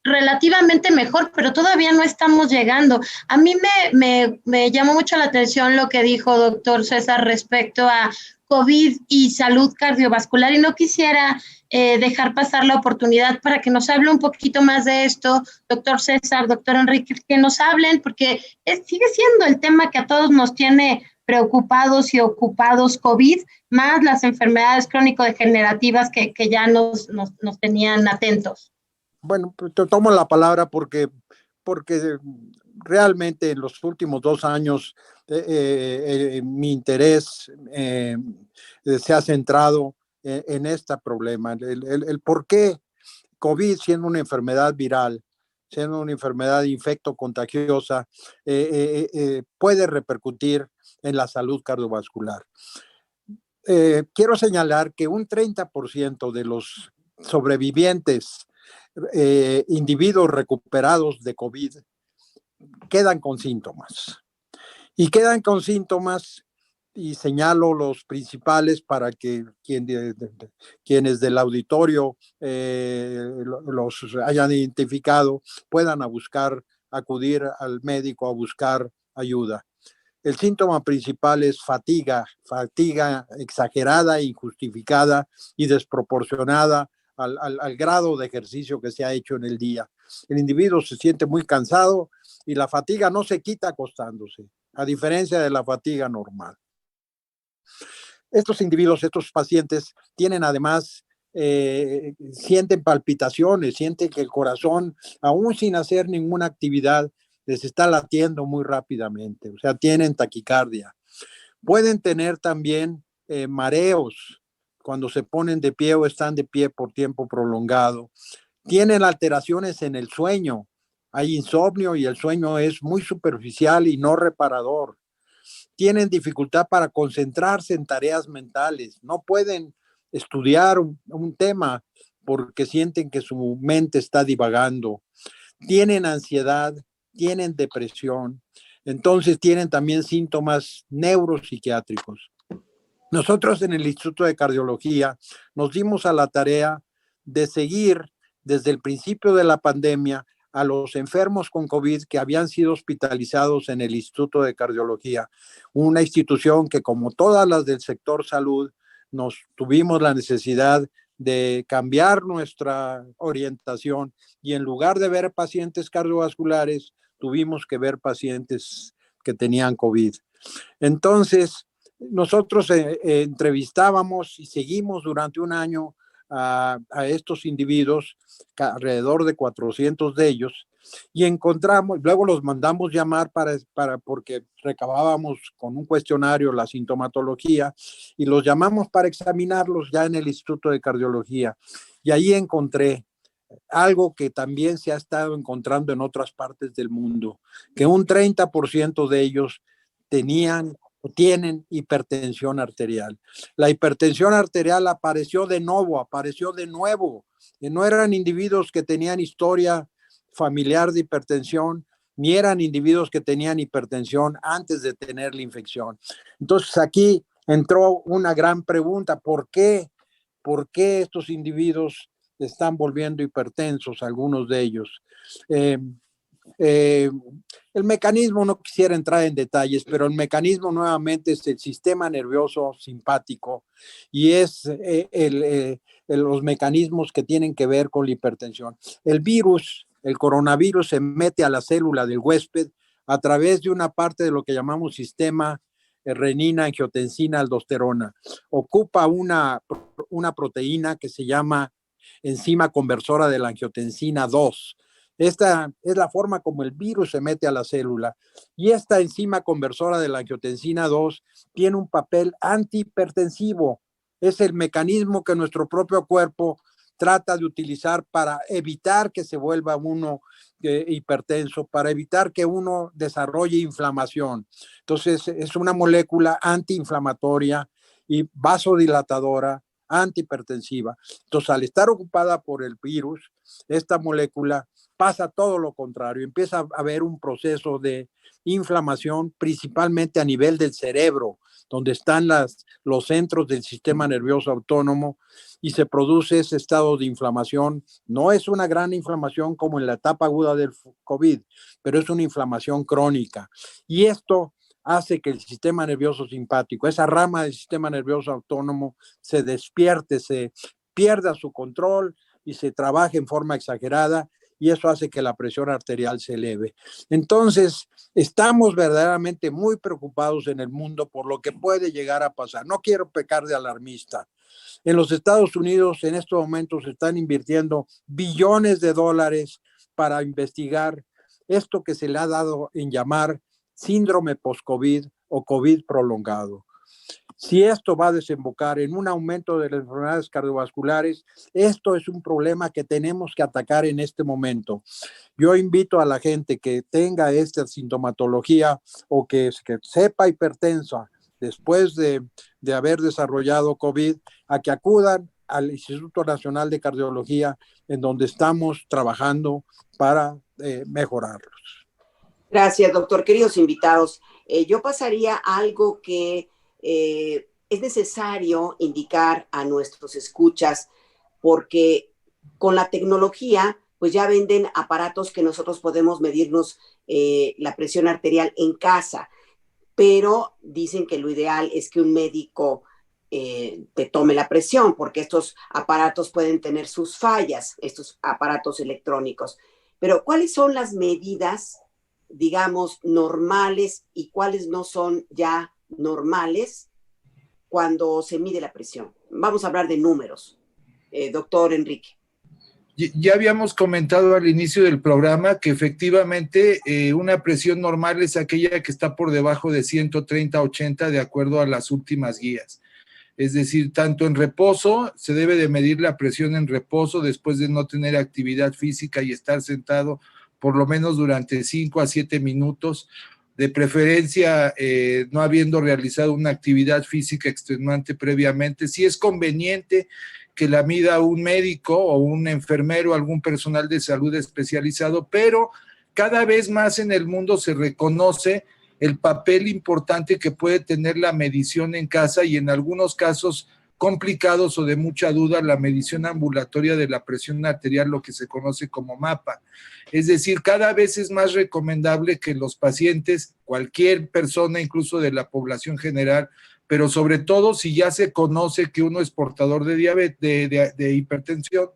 Speaker 3: relativamente mejor, pero todavía no estamos llegando. A mí me llamó mucho la atención lo que dijo doctor César respecto a COVID y salud cardiovascular, y no quisiera dejar pasar la oportunidad para que nos hable un poquito más de esto, doctor César, doctor Enrique, que nos hablen, porque sigue siendo el tema que a todos nos tiene preocupados y ocupados, COVID, más las enfermedades crónico-degenerativas que ya nos tenían atentos.
Speaker 6: Bueno, te tomo la palabra porque realmente en los últimos 2 años mi interés se ha centrado en este problema, el por qué COVID, siendo una enfermedad viral, siendo una enfermedad infecto-contagiosa, puede repercutir en la salud cardiovascular. Quiero señalar que un 30% de los sobrevivientes individuos recuperados de COVID quedan con síntomas. Y quedan con síntomas, y señalo los principales para que quienes del auditorio los hayan identificado puedan acudir al médico a buscar ayuda. El síntoma principal es fatiga exagerada, injustificada y desproporcionada al grado de ejercicio que se ha hecho en el día. el individuo se siente muy cansado y la fatiga no se quita acostándose, a diferencia de la fatiga normal. Estos individuos, estos pacientes, tienen además, sienten palpitaciones, sienten que el corazón, aún sin hacer ninguna actividad, les está latiendo muy rápidamente, o sea, tienen taquicardia. Pueden tener también mareos cuando se ponen de pie o están de pie por tiempo prolongado. Tienen alteraciones en el sueño, hay insomnio y el sueño es muy superficial y no reparador. Tienen dificultad para concentrarse en tareas mentales, no pueden estudiar un tema porque sienten que su mente está divagando. Tienen ansiedad, tienen depresión, entonces tienen también síntomas neuropsiquiátricos. Nosotros en el Instituto de Cardiología nos dimos a la tarea de seguir desde el principio de la pandemia a los enfermos con COVID que habían sido hospitalizados en el Instituto de Cardiología, una institución que, como todas las del sector salud, nos tuvimos la necesidad de cambiar nuestra orientación y en lugar de ver pacientes cardiovasculares, tuvimos que ver pacientes que tenían COVID. Entonces, nosotros entrevistábamos y seguimos durante un año a estos individuos, alrededor de 400 de ellos, y encontramos, luego los mandamos llamar porque recabábamos con un cuestionario la sintomatología y los llamamos para examinarlos ya en el Instituto de Cardiología. Y ahí encontré algo que también se ha estado encontrando en otras partes del mundo, que un 30% de ellos tienen hipertensión arterial. La hipertensión arterial apareció de nuevo, y no eran individuos que tenían historia familiar de hipertensión, ni eran individuos que tenían hipertensión antes de tener la infección. Entonces aquí entró una gran pregunta: ¿por qué estos individuos están volviendo hipertensos, algunos de ellos? El mecanismo, no quisiera entrar en detalles, pero el mecanismo nuevamente es el sistema nervioso simpático y es los mecanismos que tienen que ver con la hipertensión. El coronavirus se mete a la célula del huésped a través de una parte de lo que llamamos sistema renina, angiotensina, aldosterona. Ocupa una proteína que se llama enzima conversora de la angiotensina 2. Esta es la forma como el virus se mete a la célula y esta enzima conversora de la angiotensina 2 tiene un papel antihipertensivo. Es el mecanismo que nuestro propio cuerpo trata de utilizar para evitar que se vuelva uno hipertenso, para evitar que uno desarrolle inflamación. Entonces es una molécula antiinflamatoria y vasodilatadora, antihipertensiva. Entonces, al estar ocupada por el virus, esta molécula pasa todo lo contrario, empieza a haber un proceso de inflamación, principalmente a nivel del cerebro, donde están los centros del sistema nervioso autónomo, y se produce ese estado de inflamación. No es una gran inflamación como en la etapa aguda del COVID, pero es una inflamación crónica. Y esto hace que el sistema nervioso simpático, esa rama del sistema nervioso autónomo, se despierte, se pierda su control y se trabaje en forma exagerada, y eso hace que la presión arterial se eleve. Entonces, estamos verdaderamente muy preocupados en el mundo por lo que puede llegar a pasar. No quiero pecar de alarmista. En los Estados Unidos, en estos momentos, se están invirtiendo billones de dólares para investigar esto que se le ha dado en llamar síndrome post-COVID o COVID prolongado. Si esto va a desembocar en un aumento de las enfermedades cardiovasculares, esto es un problema que tenemos que atacar en este momento. Yo invito a la gente que tenga esta sintomatología o que sepa hipertensa después de haber desarrollado COVID, a que acudan al Instituto Nacional de Cardiología, en donde estamos trabajando para mejorarlos.
Speaker 2: Gracias, doctor. Queridos invitados, yo pasaría a algo que es necesario indicar a nuestros escuchas, porque con la tecnología pues ya venden aparatos que nosotros podemos medirnos la presión arterial en casa, pero dicen que lo ideal es que un médico te tome la presión, porque estos aparatos pueden tener sus fallas, estos aparatos electrónicos. pero ¿cuáles son las medidas, digamos, normales y cuáles no son ya normales cuando se mide la presión? Vamos a hablar de números, doctor Enrique.
Speaker 4: Ya habíamos comentado al inicio del programa que efectivamente una presión normal es aquella que está por debajo de 130/80 de acuerdo a las últimas guías. Es decir, tanto en reposo, se debe de medir la presión en reposo después de no tener actividad física y estar sentado por lo menos durante 5 a 7 minutos, de preferencia no habiendo realizado una actividad física extenuante previamente. Si es conveniente que la mida un médico o un enfermero, algún personal de salud especializado, pero cada vez más en el mundo se reconoce el papel importante que puede tener la medición en casa y en algunos casos complicados o de mucha duda, la medición ambulatoria de la presión arterial, lo que se conoce como mapa. Es decir, cada vez es más recomendable que los pacientes, cualquier persona, incluso de la población general, pero sobre todo si ya se conoce que uno es portador de diabetes, de hipertensión,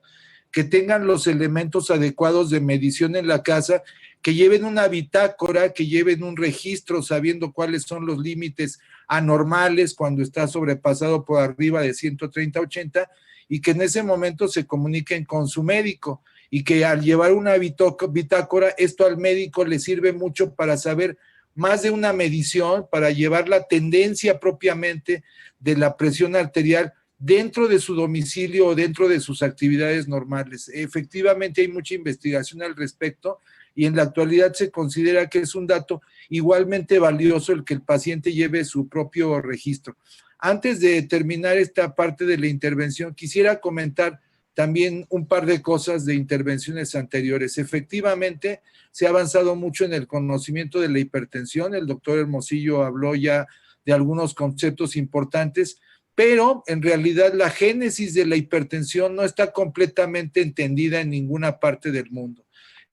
Speaker 4: que tengan los elementos adecuados de medición en la casa, que lleven una bitácora, que lleven un registro sabiendo cuáles son los límites anormales cuando está sobrepasado por arriba de 130/80 y que en ese momento se comuniquen con su médico y que al llevar una bitácora, esto al médico le sirve mucho para saber más de una medición, para llevar la tendencia propiamente de la presión arterial dentro de su domicilio o dentro de sus actividades normales. Efectivamente hay mucha investigación al respecto y en la actualidad se considera que es un dato igualmente valioso el que el paciente lleve su propio registro. Antes de terminar esta parte de la intervención, quisiera comentar también un par de cosas de intervenciones anteriores. Efectivamente, se ha avanzado mucho en el conocimiento de la hipertensión. El doctor Hermosillo habló ya de algunos conceptos importantes, pero en realidad la génesis de la hipertensión no está completamente entendida en ninguna parte del mundo.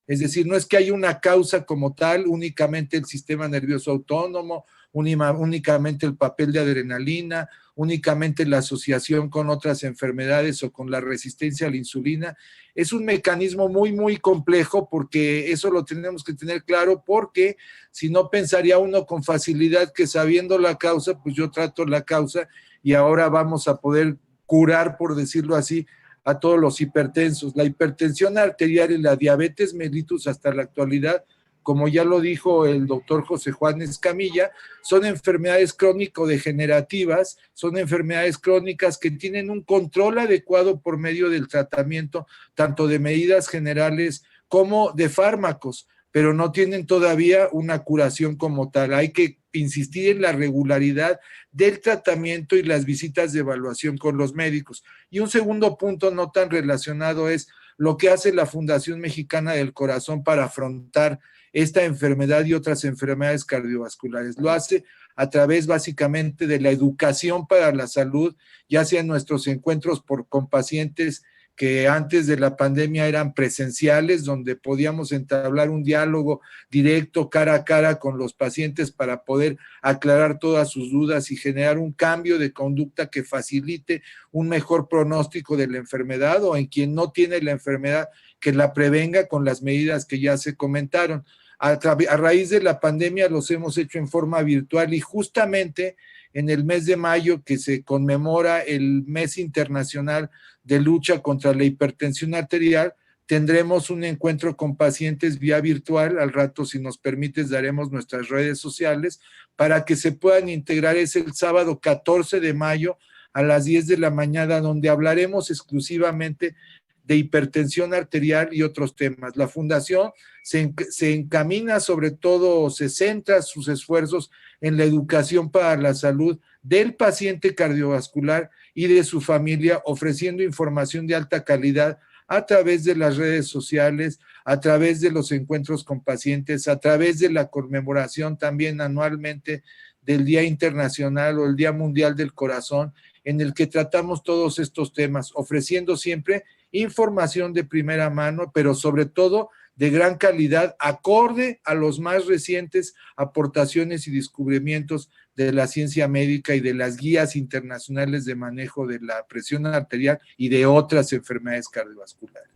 Speaker 4: Es decir, no es que haya una causa como tal, únicamente el sistema nervioso autónomo, únicamente el papel de adrenalina, únicamente la asociación con otras enfermedades o con la resistencia a la insulina. Es un mecanismo muy, muy complejo porque eso lo tenemos que tener claro, porque si no pensaría uno con facilidad que sabiendo la causa, pues yo trato la causa y ahora vamos a poder curar, por decirlo así, a todos los hipertensos. La hipertensión arterial y la diabetes mellitus hasta la actualidad, como ya lo dijo el doctor José Juan Escamilla, son enfermedades crónico-degenerativas, son enfermedades crónicas que tienen un control adecuado por medio del tratamiento, tanto de medidas generales como de fármacos, pero no tienen todavía una curación como tal. Hay que insistir en la regularidad del tratamiento y las visitas de evaluación con los médicos. Y un segundo punto no tan relacionado es lo que hace la Fundación Mexicana del Corazón para afrontar esta enfermedad y otras enfermedades cardiovasculares. Lo hace a través básicamente de la educación para la salud, ya sea en nuestros encuentros con pacientes que antes de la pandemia eran presenciales, donde podíamos entablar un diálogo directo, cara a cara con los pacientes para poder aclarar todas sus dudas y generar un cambio de conducta que facilite un mejor pronóstico de la enfermedad, o en quien no tiene la enfermedad, que la prevenga con las medidas que ya se comentaron. A raíz de la pandemia los hemos hecho en forma virtual y justamente en el mes de mayo, que se conmemora el mes internacional de lucha contra la hipertensión arterial, tendremos un encuentro con pacientes vía virtual. Al rato, si nos permites, daremos nuestras redes sociales para que se puedan integrar. Es el sábado 14 de mayo a las 10 de la mañana, donde hablaremos exclusivamente de hipertensión arterial y otros temas. La Fundación se encamina, sobre todo, se centra sus esfuerzos en la educación para la salud del paciente cardiovascular y de su familia, ofreciendo información de alta calidad a través de las redes sociales, a través de los encuentros con pacientes, a través de la conmemoración también anualmente del Día Internacional o el Día Mundial del Corazón, en el que tratamos todos estos temas, ofreciendo siempre información de primera mano, pero sobre todo de gran calidad, acorde a los más recientes aportaciones y descubrimientos de la ciencia médica y de las guías internacionales de manejo de la presión arterial y de otras enfermedades cardiovasculares.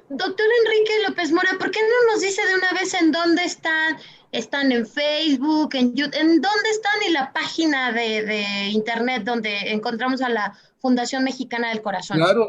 Speaker 3: Doctor Enrique López Mora, ¿por qué no nos dice de una vez en dónde están? ¿Están en Facebook, en YouTube? ¿En dónde están? Y la página de internet donde encontramos a la Fundación Mexicana del Corazón.
Speaker 4: Claro,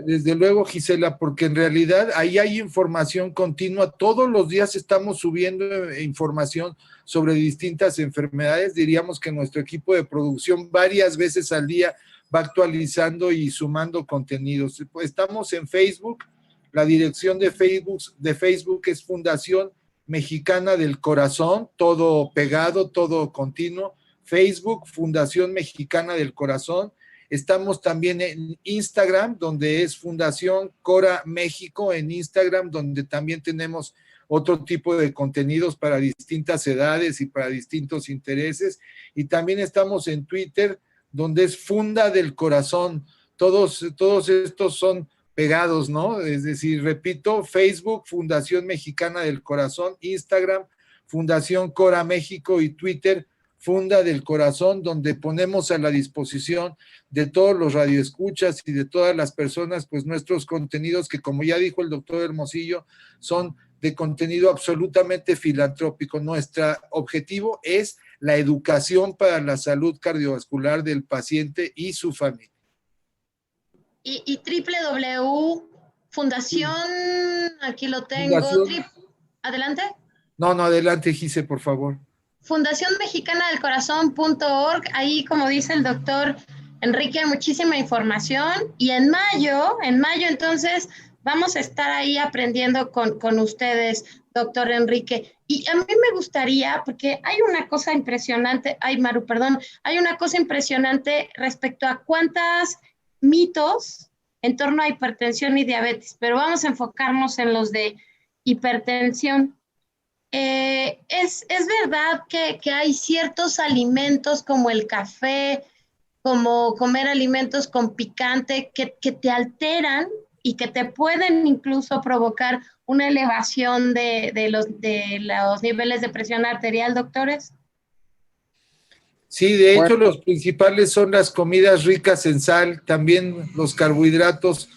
Speaker 4: desde luego, Gisela, porque en realidad ahí hay información continua. Todos los días estamos subiendo información sobre distintas enfermedades. Diríamos que nuestro equipo de producción varias veces al día va actualizando y sumando contenidos. Estamos en Facebook. La dirección de Facebook es Fundación Mexicana del Corazón, todo pegado, todo continuo. Facebook, Fundación Mexicana del Corazón. Estamos también en Instagram, donde es Fundación Cora México, en Instagram, donde también tenemos otro tipo de contenidos para distintas edades y para distintos intereses. Y también estamos en Twitter, donde es Funda del Corazón. Todos estos son pegados, ¿no? Es decir, repito, Facebook, Fundación Mexicana del Corazón, Instagram, Fundación Cora México y Twitter, Funda del Corazón, donde ponemos a la disposición de todos los radioescuchas y de todas las personas, pues nuestros contenidos que, como ya dijo el doctor Hermosillo, son de contenido absolutamente filantrópico. Nuestro objetivo es la educación para la salud cardiovascular del paciente y su familia.
Speaker 3: Y Fundación, aquí lo tengo. ¿Adelante?
Speaker 4: No, adelante, Gise, por favor.
Speaker 3: Fundación Mexicana del Corazón.org, ahí como dice el doctor Enrique, muchísima información, y en mayo entonces vamos a estar ahí aprendiendo con ustedes, doctor Enrique. Y a mí me gustaría, porque hay una cosa impresionante, hay una cosa impresionante respecto a cuántos mitos en torno a hipertensión y diabetes, pero vamos a enfocarnos en los de hipertensión. Es verdad que hay ciertos alimentos como el café, como comer alimentos con picante que te alteran y que te pueden incluso provocar una elevación de los niveles de presión arterial, doctores.
Speaker 4: Sí, de hecho los principales son las comidas ricas en sal, también los carbohidratos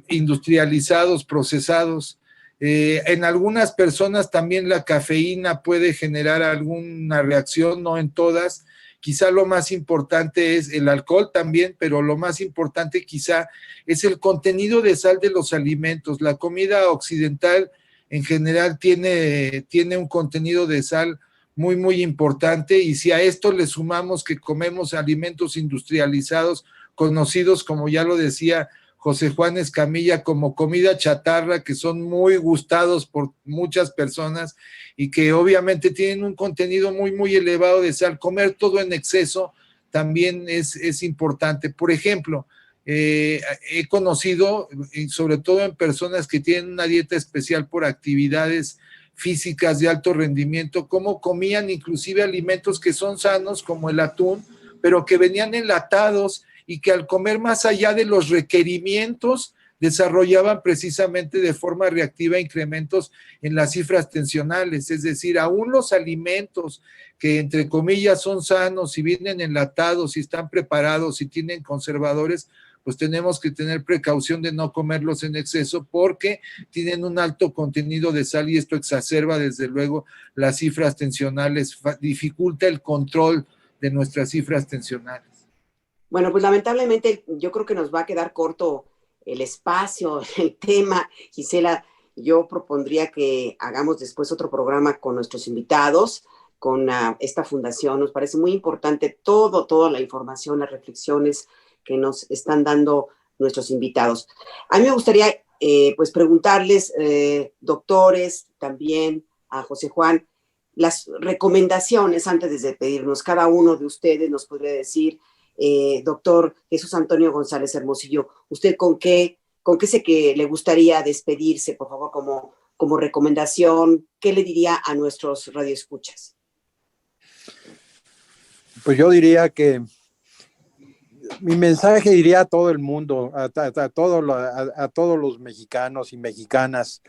Speaker 4: industrializados, procesados. En algunas personas también la cafeína puede generar alguna reacción, no en todas. Quizá lo más importante es el alcohol también, pero lo más importante quizá es el contenido de sal de los alimentos. La comida occidental en general tiene un contenido de sal muy, muy importante, y si a esto le sumamos que comemos alimentos industrializados, conocidos, como ya lo decía José Juan Escamilla, como comida chatarra, que son muy gustados por muchas personas y que obviamente tienen un contenido muy, muy elevado de sal. Comer todo en exceso también es importante. Por ejemplo, he conocido, sobre todo en personas que tienen una dieta especial por actividades físicas de alto rendimiento, cómo comían inclusive alimentos que son sanos, como el atún, pero que venían enlatados, y que al comer más allá de los requerimientos desarrollaban precisamente de forma reactiva incrementos en las cifras tensionales. Es decir, aún los alimentos que entre comillas son sanos y vienen enlatados y están preparados y tienen conservadores, pues tenemos que tener precaución de no comerlos en exceso porque tienen un alto contenido de sal, y esto exacerba desde luego las cifras tensionales, dificulta el control de nuestras cifras tensionales.
Speaker 2: Bueno, pues lamentablemente yo creo que nos va a quedar corto el espacio, el tema. Gisela, yo propondría que hagamos después otro programa con nuestros invitados, con esta fundación. Nos parece muy importante toda la información, las reflexiones que nos están dando nuestros invitados. A mí me gustaría pues preguntarles, doctores, también a José Juan, las recomendaciones antes de despedirnos. Cada uno de ustedes nos podría decir, doctor Jesús Antonio González Hermosillo, ¿usted con qué sé que le gustaría despedirse, por favor, como recomendación? ¿Qué le diría a nuestros radioescuchas?
Speaker 6: Pues yo diría que mi mensaje iría a todo el mundo, a todos los mexicanos y mexicanas,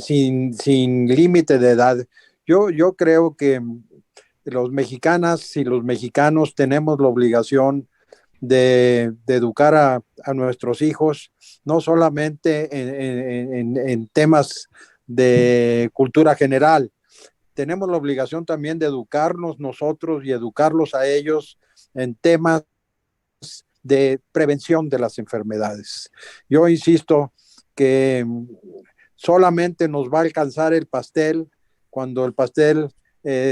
Speaker 6: sin límite de edad. Yo creo que los mexicanas y los mexicanos tenemos la obligación de educar a nuestros hijos, no solamente en temas de cultura general. Tenemos la obligación también de educarnos nosotros y educarlos a ellos en temas de prevención de las enfermedades. Yo insisto que solamente nos va a alcanzar el pastel cuando el pastel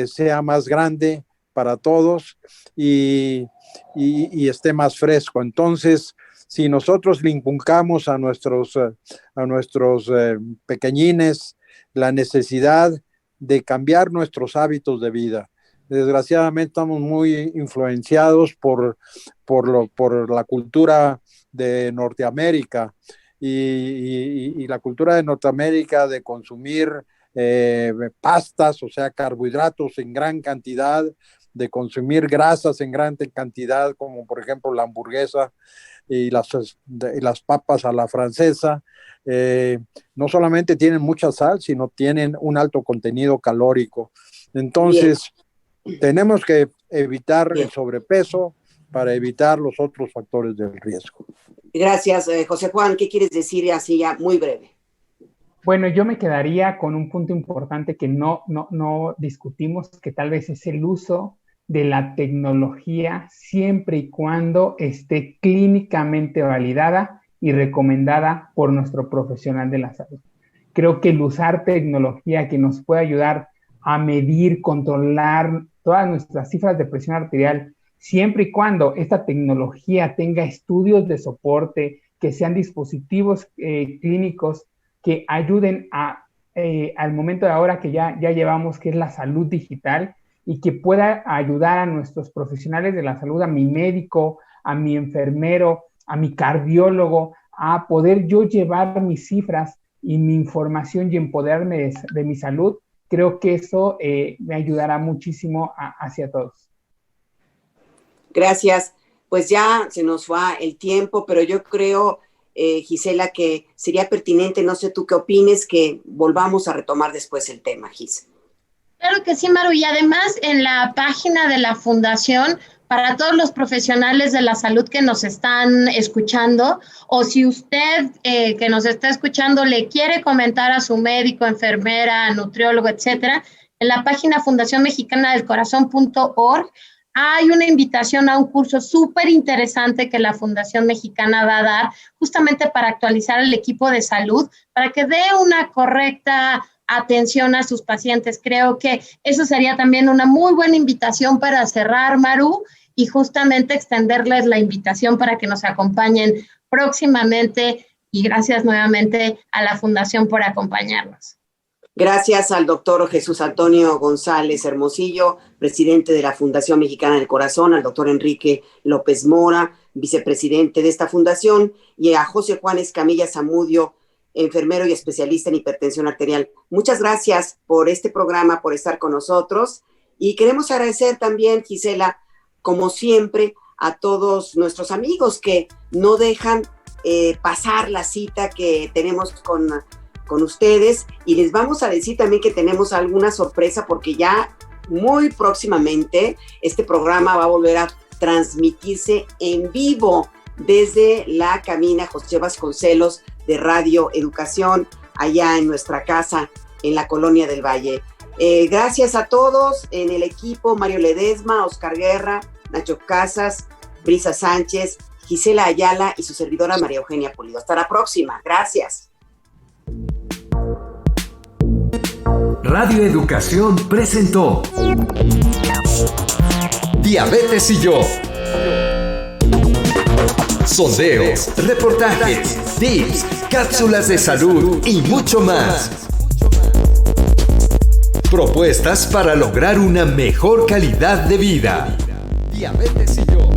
Speaker 6: sea más grande para todos y esté más fresco. Entonces, si nosotros le inculcamos a nuestros pequeñines la necesidad de cambiar nuestros hábitos de vida. Desgraciadamente estamos muy influenciados por la cultura de Norteamérica y la cultura de Norteamérica de consumir pastas, o sea, carbohidratos en gran cantidad, de consumir grasas en gran cantidad, como por ejemplo la hamburguesa y las papas a la francesa. No solamente tienen mucha sal, sino tienen un alto contenido calórico. Entonces, tenemos que evitar el sobrepeso para evitar los otros factores del riesgo.
Speaker 2: Gracias, José Juan. ¿Qué quieres decir así ya muy breve?
Speaker 5: Bueno, yo me quedaría con un punto importante que no discutimos, que tal vez es el uso de la tecnología siempre y cuando esté clínicamente validada y recomendada por nuestro profesional de la salud. Creo que el usar tecnología que nos puede ayudar a medir, controlar todas nuestras cifras de presión arterial, siempre y cuando esta tecnología tenga estudios de soporte, que sean dispositivos clínicos que ayuden al momento de ahora que ya llevamos, que es la salud digital, y que pueda ayudar a nuestros profesionales de la salud, a mi médico, a mi enfermero, a mi cardiólogo, a poder yo llevar mis cifras y mi información y empoderarme de mi salud. Creo que eso me ayudará muchísimo hacia todos.
Speaker 2: Gracias. Pues ya se nos va el tiempo, pero yo creo, Gisela, que sería pertinente, no sé tú qué opines, que volvamos a retomar después el tema, Gis.
Speaker 3: Claro que sí, Maru, y además en la página de la Fundación, para todos los profesionales de la salud que nos están escuchando, o si usted que nos está escuchando le quiere comentar a su médico, enfermera, nutriólogo, etcétera, en la página fundacionmexicanadelcorazon.org hay una invitación a un curso súper interesante que la Fundación Mexicana va a dar justamente para actualizar el equipo de salud, para que dé una correcta atención a sus pacientes. Creo que eso sería también una muy buena invitación para cerrar, Maru, y justamente extenderles la invitación para que nos acompañen próximamente, y gracias nuevamente a la Fundación por acompañarnos.
Speaker 2: Gracias al doctor Jesús Antonio González Hermosillo, presidente de la Fundación Mexicana del Corazón, al doctor Enrique López Mora, vicepresidente de esta fundación, y a José Juan Escamilla Zamudio, enfermero y especialista en hipertensión arterial. Muchas gracias por este programa, por estar con nosotros, y queremos agradecer también, Gisela, como siempre, a todos nuestros amigos que no dejan pasar la cita que tenemos con ustedes, y les vamos a decir también que tenemos alguna sorpresa, porque ya muy próximamente este programa va a volver a transmitirse en vivo desde la cabina José Vasconcelos de Radio Educación, allá en nuestra casa en la Colonia del Valle. Gracias a todos en el equipo: Mario Ledesma, Oscar Guerra, Nacho Casas, Brisa Sánchez, Gisela Ayala y su servidora María Eugenia Pulido. Hasta la próxima. Gracias.
Speaker 1: Radio Educación presentó Diabetes y yo. Sondeos, reportajes, tips, cápsulas de salud y mucho más. Propuestas para lograr una mejor calidad de vida. Diabetes y yo.